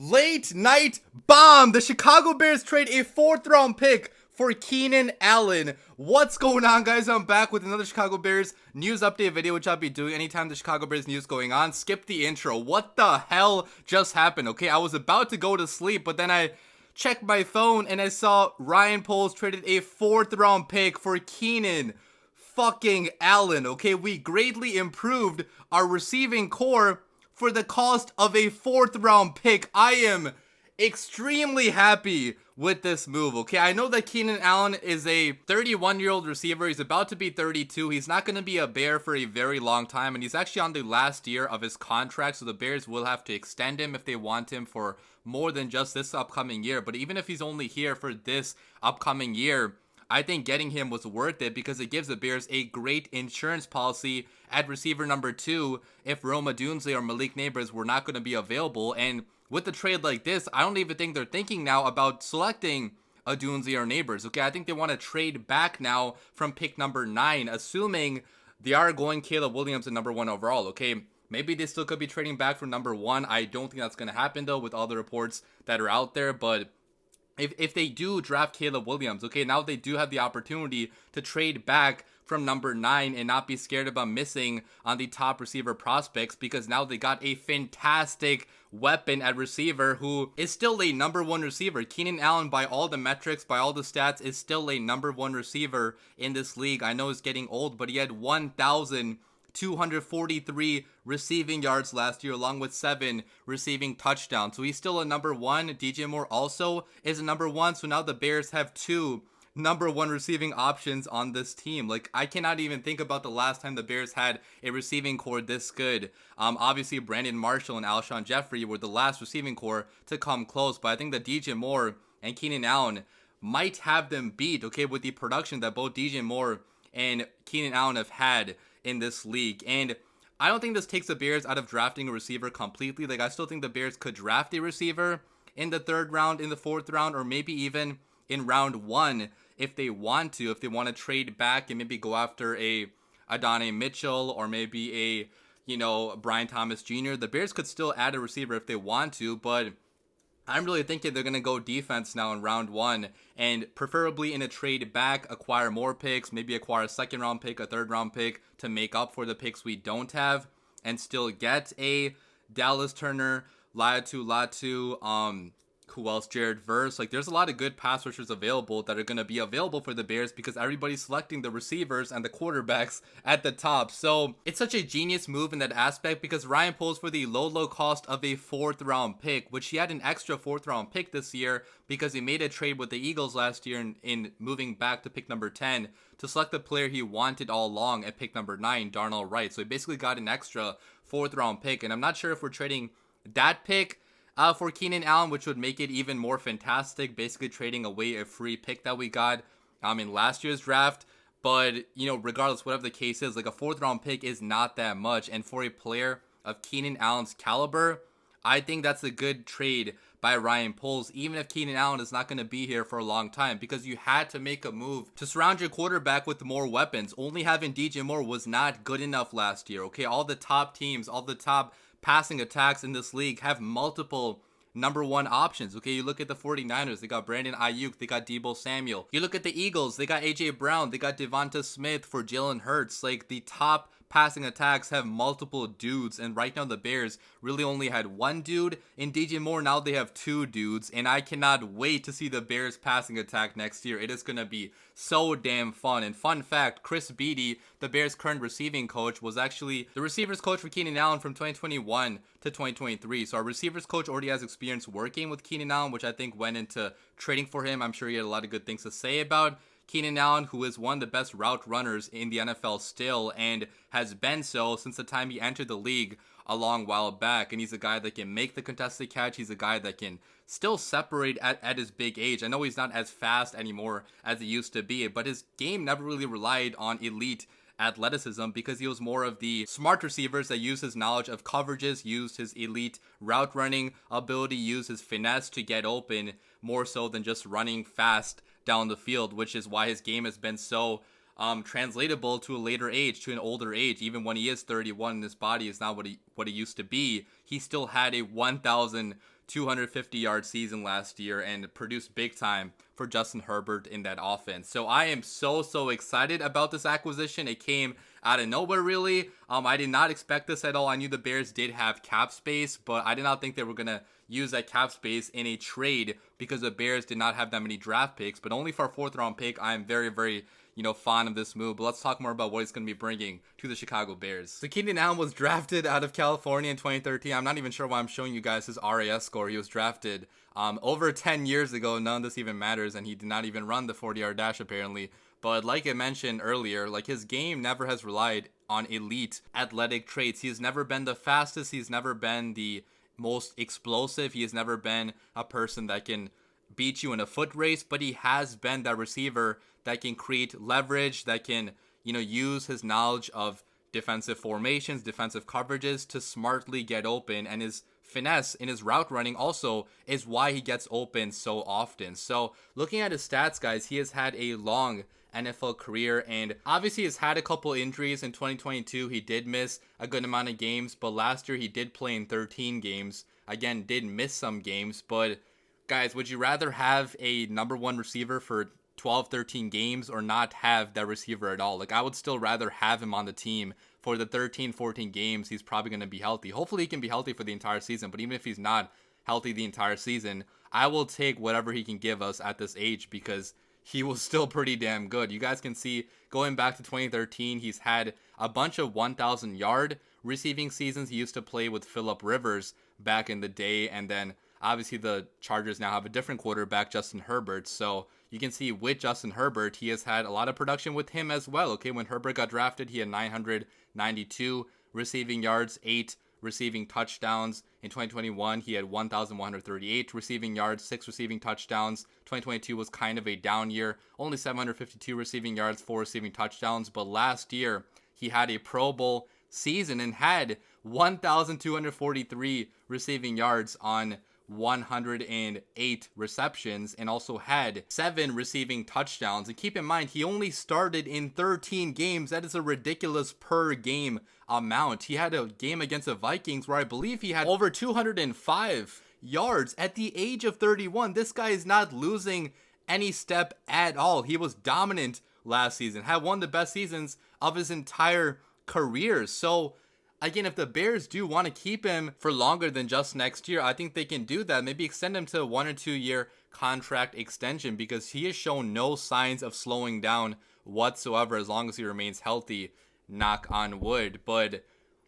Late night bomb. The Chicago Bears trade a 4th round pick for Keenan Allen. What's going on, guys? I'm back with another Chicago Bears news update video, which I'll be doing anytime the Chicago Bears news going on. Skip the intro. What the hell just happened? Okay, I was about to go to sleep, but then I checked my phone and I saw Ryan Poles traded a 4th round pick for Keenan fucking Allen. Okay, we greatly improved our receiving core for the cost of a 4th round pick. I am extremely happy with this move. Okay, I know that Keenan Allen is a 31-year-old receiver. He's about to be 32. He's not going to be a Bear for a very long time, and he's actually on the last year of his contract, so the Bears will have to extend him if they want him for more than just this upcoming year. But even if he's only here for this upcoming year, I think getting him was worth it because it gives the Bears a great insurance policy at receiver number 2 if Rome Odunze or Malik Neighbors were not going to be available. And with a trade like this, I don't even think they're thinking now about selecting Odunze or Neighbors. Okay, I think they want to trade back now from pick number 9, assuming they are going Caleb Williams at number 1 overall. Okay, maybe they still could be trading back from number 1. I don't think that's going to happen though with all the reports that are out there, but if they do draft Caleb Williams, okay, now they do have the opportunity to trade back from number 9 and not be scared about missing on the top receiver prospects, because now they got a fantastic weapon at receiver who is still a number 1 receiver. Keenan Allen, by all the metrics, by all the stats, is still a number 1 receiver in this league. I know he's getting old, but he had 1,243 receiving yards last year, along with 7 receiving touchdowns. So he's still a number 1. DJ Moore also is a number 1. So now the Bears have 2 number 1 receiving options on this team. Like, I cannot even think about the last time the Bears had a receiving core this good. Obviously, Brandon Marshall and Alshon Jeffrey were the last receiving core to come close, but I think that DJ Moore and Keenan Allen might have them beat, okay, with the production that both DJ Moore and Keenan Allen have had in this league. And I don't think this takes the Bears out of drafting a receiver completely. Like, I still think the Bears could draft a receiver in the 3rd round, in the 4th round, or maybe even in round 1 if they want to trade back and maybe go after a Adonai Mitchell or maybe a, Brian Thomas Jr. The Bears could still add a receiver if they want to, but I'm really thinking they're going to go defense now in round 1 and preferably in a trade back, acquire more picks, maybe acquire a 2nd round pick, a 3rd round pick to make up for the picks we don't have and still get a Dallas Turner, Latu, who else? Jared Verse. Like, there's a lot of good pass rushers available that are going to be available for the Bears because everybody's selecting the receivers and the quarterbacks at the top. So it's such a genius move in that aspect because Ryan Poles, for the low cost of a 4th round pick, which he had an extra 4th round pick this year because he made a trade with the Eagles last year in moving back to pick number 10 to select the player he wanted all along at pick number 9, Darnell Wright. So he basically got an extra 4th round pick, and I'm not sure if we're trading that pick for Keenan Allen, which would make it even more fantastic, basically trading away a free pick that we got in last year's draft. But, regardless, whatever the case is, like, a 4th round pick is not that much. And for a player of Keenan Allen's caliber, I think that's a good trade by Ryan Poles, even if Keenan Allen is not going to be here for a long time, because you had to make a move to surround your quarterback with more weapons. Only having DJ Moore was not good enough last year, okay? All the top teams, all the top passing attacks in this league have multiple number 1 options. Okay, you look at the 49ers, they got Brandon Ayuk, they got Deebo Samuel. You look at the Eagles, they got AJ Brown, they got Devonta Smith for Jalen Hurts. Like, the top passing attacks have multiple dudes, and right now the Bears really only had 1 dude in DJ Moore. Now they have 2 dudes, and I cannot wait to see the Bears passing attack next year. It is going to be so damn fun. And fun fact, Chris Beatty, the Bears' current receiving coach, was actually the receivers coach for Keenan Allen from 2021 to 2023. So our receivers coach already has experience working with Keenan Allen, which I think went into trading for him. I'm sure he had a lot of good things to say about Keenan Allen, who is one of the best route runners in the NFL still, and has been so since the time he entered the league a long while back. And he's a guy that can make the contested catch. He's a guy that can still separate at his big age. I know he's not as fast anymore as he used to be, but his game never really relied on elite athleticism because he was more of the smart receivers that used his knowledge of coverages, used his elite route running ability, used his finesse to get open more so than just running fast down the field, which is why his game has been so translatable to a later age, to an older age. Even when he is 31 and his body is not what he used to be, he still had a 1,000 250-yard season last year and produced big time for Justin Herbert in that offense. So I am so excited about this acquisition. It came out of nowhere, really. I did not expect this at all. I knew the Bears did have cap space, but I did not think they were going to use that cap space in a trade because the Bears did not have that many draft picks. But only for a 4th round pick, I am very fond of this move. But let's talk more about what he's going to be bringing to the Chicago Bears. So Keenan Allen was drafted out of California in 2013. I'm not even sure why I'm showing you guys his RAS score. He was drafted over 10 years ago. None of this even matters, and he did not even run the 40-yard dash apparently. But like I mentioned earlier, like his game never has relied on elite athletic traits. He has never been the fastest. He's never been the most explosive. He has never been a person that can beat you in a foot race, but he has been that receiver that can create leverage, that can, use his knowledge of defensive formations, defensive coverages to smartly get open, and his finesse in his route running also is why he gets open so often. So looking at his stats, guys, he has had a long NFL career, and obviously has had a couple injuries. In 2022 he did miss a good amount of games, but last year he did play in 13 games. Again, did miss some games, but guys, would you rather have a number 1 receiver for 12-13 games or not have that receiver at all? Like, I would still rather have him on the team for the 13-14 games he's probably going to be healthy. Hopefully he can be healthy for the entire season, but even if he's not healthy the entire season, I will take whatever he can give us at this age because he was still pretty damn good. You guys can see, going back to 2013, he's had a bunch of 1,000-yard receiving seasons. He used to play with Phillip Rivers back in the day, and then obviously the Chargers now have a different quarterback, Justin Herbert. So you can see with Justin Herbert, he has had a lot of production with him as well. Okay, when Herbert got drafted, he had 992 receiving yards, 8 receiving touchdowns. In 2021, he had 1,138 receiving yards, 6 receiving touchdowns. 2022 was kind of a down year, only 752 receiving yards, 4 receiving touchdowns. But last year, he had a Pro Bowl season and had 1,243 receiving yards on 108 receptions, and also had 7 receiving touchdowns. And keep in mind, he only started in 13 games. That is a ridiculous per game amount. He had a game against the Vikings where I believe he had over 205 yards at the age of 31. This guy is not losing any step at all. He was dominant last season, had one of the best seasons of his entire career. So again, if the Bears do want to keep him for longer than just next year, I think they can do that. Maybe extend him to a 1 or 2 year contract extension, because he has shown no signs of slowing down whatsoever as long as he remains healthy, knock on wood. But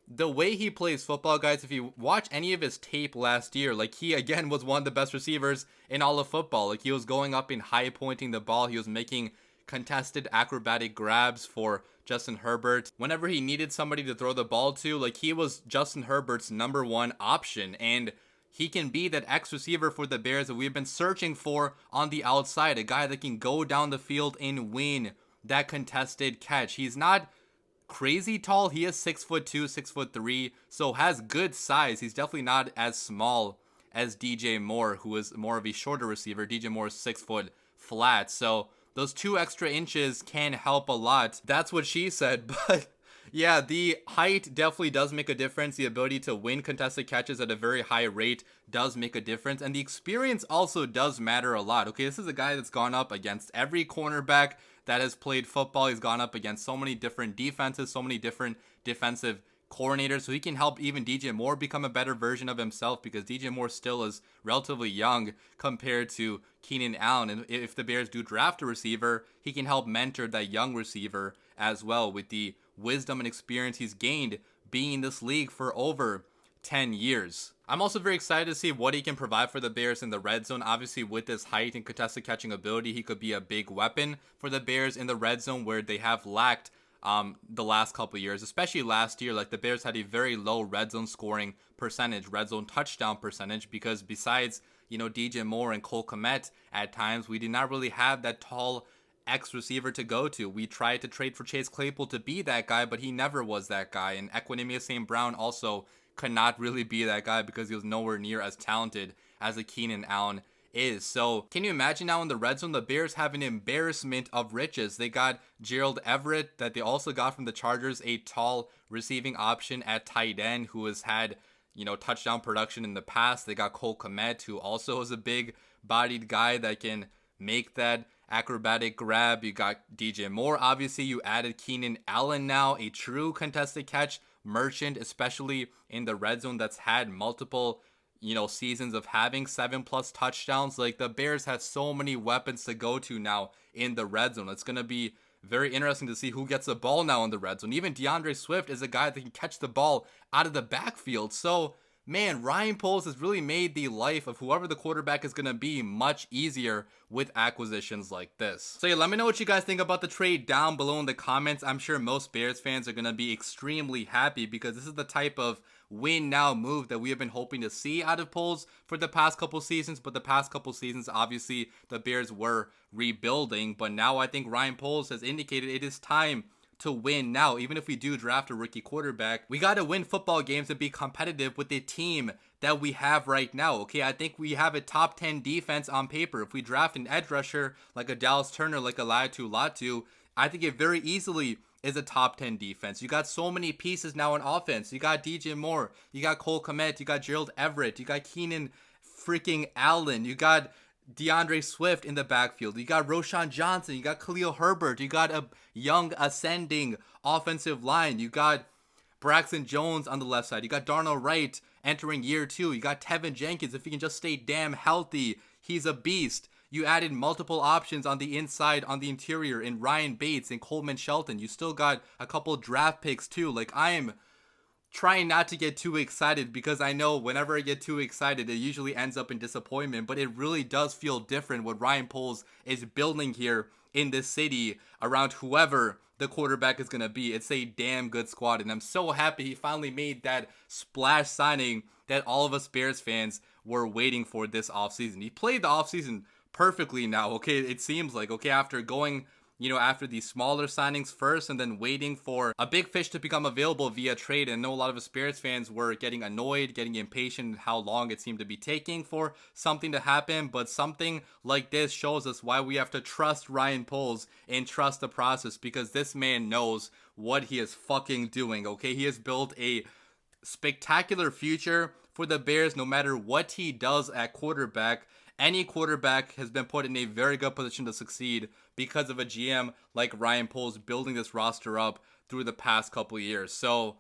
the way he plays football, guys, if you watch any of his tape last year, like, he again was one of the best receivers in all of football. Like, he was going up and high pointing the ball. He was making contested acrobatic grabs for Justin Herbert. Whenever he needed somebody to throw the ball to, like, he was Justin Herbert's number 1 option, and he can be that X receiver for the Bears that we've been searching for on the outside, a guy that can go down the field and win that contested catch. He's not crazy tall. He is 6'2", 6'3", so has good size. He's definitely not as small as DJ Moore, who is more of a shorter receiver. DJ Moore is 6 foot flat, so those 2 extra inches can help a lot. That's what she said. But yeah, the height definitely does make a difference. The ability to win contested catches at a very high rate does make a difference. And the experience also does matter a lot. Okay, this is a guy that's gone up against every cornerback that has played football. He's gone up against so many different defenses, so many different defensive coordinator, so he can help even DJ Moore become a better version of himself, because DJ Moore still is relatively young compared to Keenan Allen. And if the Bears do draft a receiver, he can help mentor that young receiver as well with the wisdom and experience he's gained being in this league for over 10 years. I'm also very excited to see what he can provide for the Bears in the red zone. Obviously, with his height and contested catching ability, he could be a big weapon for the Bears in the red zone, where they have lacked the last couple of years, especially last year. Like, the Bears had a very low red zone scoring percentage, red zone touchdown percentage, because besides, DJ Moore and Cole Kmet, at times we did not really have that tall X receiver to go to. We tried to trade for Chase Claypool to be that guy, but he never was that guy. And Equanimous St. Brown also could not really be that guy because he was nowhere near as talented as a Keenan Allen is. So can you imagine now in the red zone, the Bears have an embarrassment of riches. They got Gerald Everett, that they also got from the Chargers, a tall receiving option at tight end, who has had touchdown production in the past. They got Cole Kmet, who also is a big bodied guy that can make that acrobatic grab. You got DJ Moore. Obviously, you added Keenan Allen now, a true contested catch merchant, especially in the red zone, that's had multiple seasons of having 7+ touchdowns. Like, the Bears have so many weapons to go to now in the red zone. It's going to be very interesting to see who gets the ball now in the red zone. Even DeAndre Swift is a guy that can catch the ball out of the backfield. So, man, Ryan Poles has really made the life of whoever the quarterback is going to be much easier with acquisitions like this. So yeah, let me know what you guys think about the trade down below in the comments. I'm sure most Bears fans are going to be extremely happy because this is the type of win now move that we have been hoping to see out of Poles for the past couple seasons. But the past couple seasons, obviously, the Bears were rebuilding. But now I think Ryan Poles has indicated it is time to win now. Even if we do draft a rookie quarterback, we got to win football games and be competitive with the team that we have right now. Okay, I think we have a top 10 defense on paper. If we draft an edge rusher like a Dallas Turner, like a Latu, I think it very easily is a top 10 defense. You got so many pieces now on offense. You got DJ Moore, you got Cole Kmet, you got Gerald Everett, you got Keenan freaking Allen, you got DeAndre Swift in the backfield, you got Roshan Johnson, you got Khalil Herbert, you got a young ascending offensive line, you got Braxton Jones on the left side, you got Darnell Wright entering year 2, you got Tevin Jenkins. If he can just stay damn healthy, he's a beast. You added multiple options on the inside, on the interior, in Ryan Bates and Coleman Shelton. You still got a couple draft picks too. Like, I am trying not to get too excited because I know whenever I get too excited, it usually ends up in disappointment. But it really does feel different what Ryan Poles is building here in this city around whoever the quarterback is going to be. It's a damn good squad, and I'm so happy he finally made that splash signing that all of us Bears fans were waiting for this offseason. He played the offseason perfectly now, okay? It seems like, okay, after going, after these smaller signings first and then waiting for a big fish to become available via trade. And I know a lot of us Bears fans were getting annoyed, getting impatient how long it seemed to be taking for something to happen. But something like this shows us why we have to trust Ryan Poles and trust the process, because this man knows what he is fucking doing, okay? He has built a spectacular future for the Bears no matter what he does at quarterback. Any quarterback has been put in a very good position to succeed because of a GM like Ryan Poles building this roster up through the past couple years. So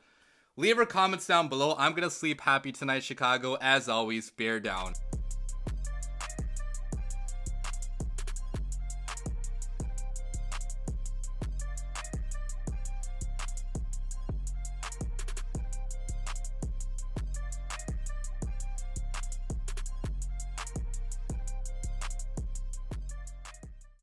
leave your comments down below. I'm going to sleep happy tonight, Chicago. As always, bear down.